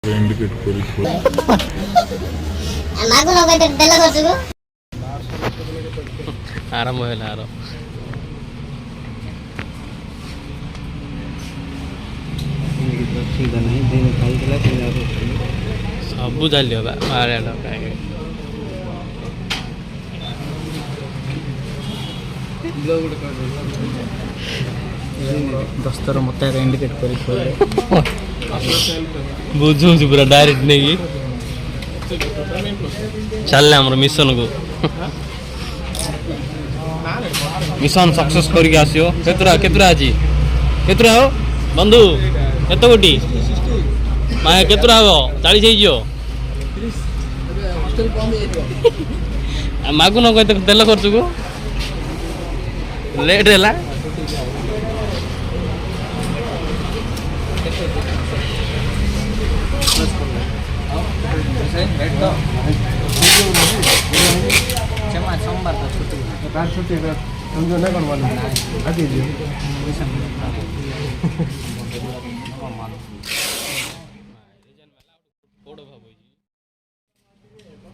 indicate police. Magu no gaita dela korchugo. आराम होला आरो सब जाली होगा मारे ना काहे दस्तर मत इंडिकेट कर बुझु पूरा डायरेक्ट नहीं चलने हमरो मिशन को मिशन सक्सेस करके आसियो केतरा केतरा आजी केतरा हो बंधु केत गोटी माया केतरा हो 40 हे जियो मागु न कहते तेल खर्च को लेट हैला सोमवार छुट्टी समझो ना करवाना आ दीजिए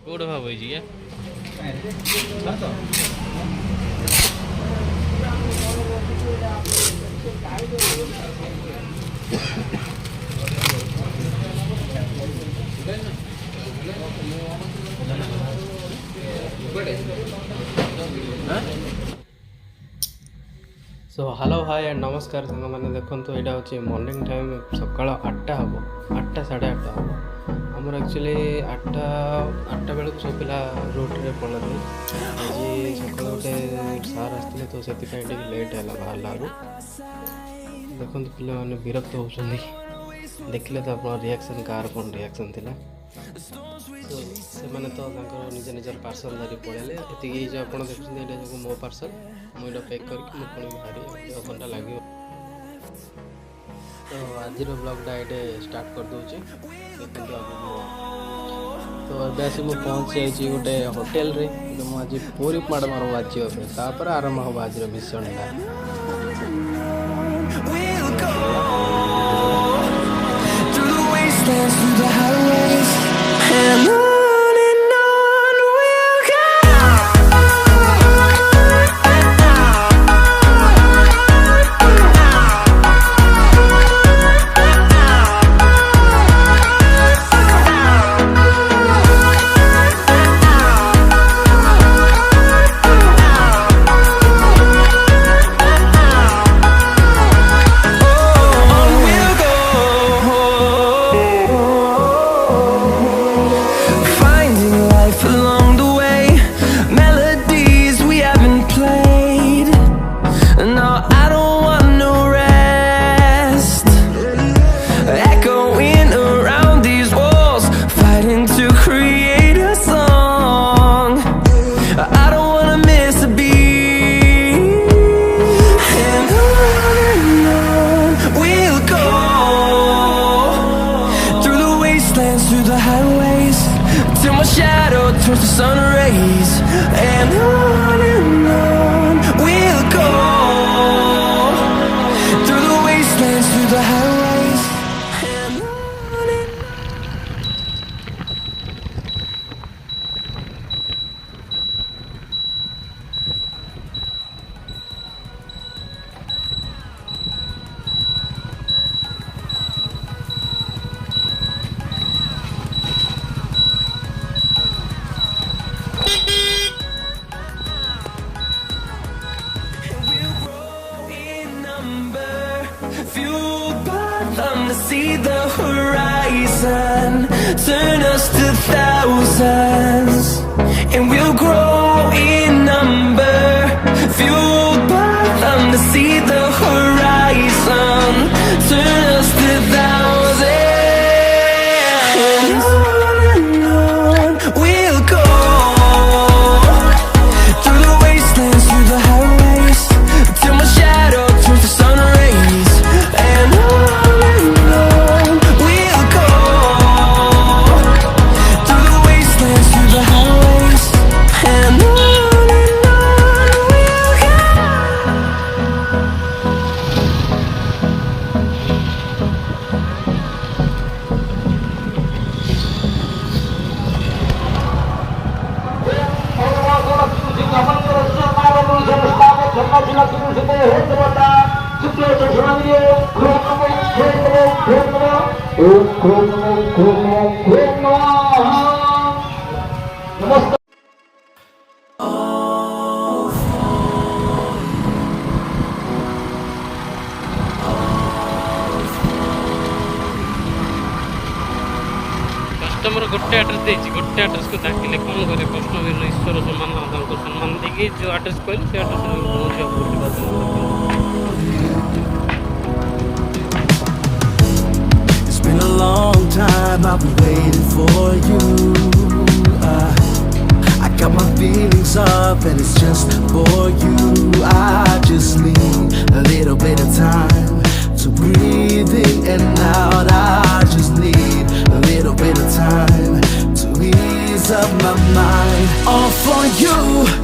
कोड भाव होई जी सो हेलो हाय एंड नमस्कार सांग मैंने देखो यहाँ हूँ मॉर्निंग टाइम सकाल 8टा हम 8टा 8:30 हम आमर एक्चुअली 8टा बेलू सब पिला रूट्रे पड़े आज सकाल गोटे सार आसते तो से लेट है बाहर देखो पिला मैंने विरक्त होती देखिले तो आप रिएक्शन कार कौन रिएक्शन थी तो से मैंने तो निज निजर पार्सल धरी पड़े ये जो आप देखते ये मो पार्सल मुझे पैक करके मुझे बाहरी 2 घंटा लगे तो आज ब्लॉगटा ये स्टार्ट कर दूचे देखते तो अभ्यास मुझे पहुँच जाइए गोटे होटेल रे मुझे पूरी माड़ मार बाजर आरंभ हम आज mission Towards the sun rays and on we'll go through the wastelands, through the highways and on fueled by them to see the horizon, turn us to thousands, and we'll grow in number. Fueled by them to see the horizon, turn us to thousands, and on we'll go through the wastelands, through the highways, till my shadow turns to sun rays. We'll go through the wastelands, through the highways, and customer गोटे address देती गोटे address को डाकिले कौन करे customer ईश्वर सम्मान सम्मान देखिए जो आड्रेस कहले से address It's been a long time I've been waiting for you. I got my feelings up and it's just for you. I just need a little bit of time to breathe in and out. I just need a little bit of time to ease up my mind. All for you.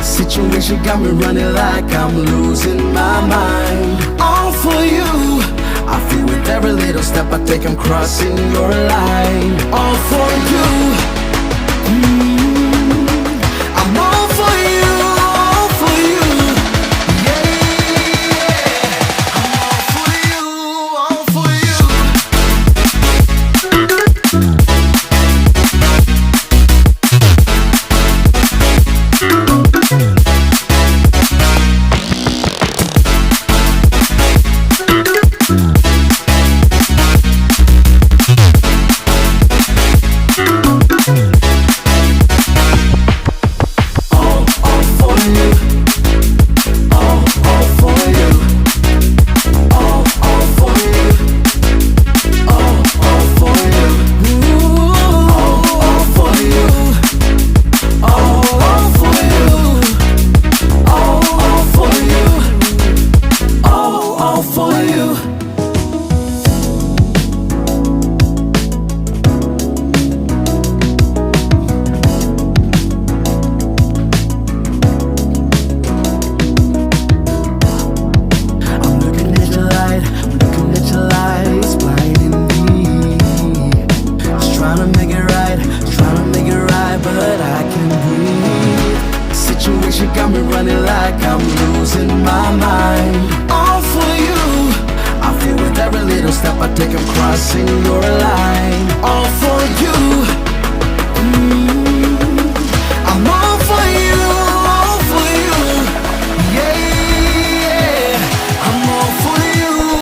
Situation got me running like I'm losing my mind. All for you. I feel with every little step I take I'm crossing your line. All for you. I'm all for you, all for you. Yeah, I'm all for you, all for you. Step I take, I'm crossing your line. All for you.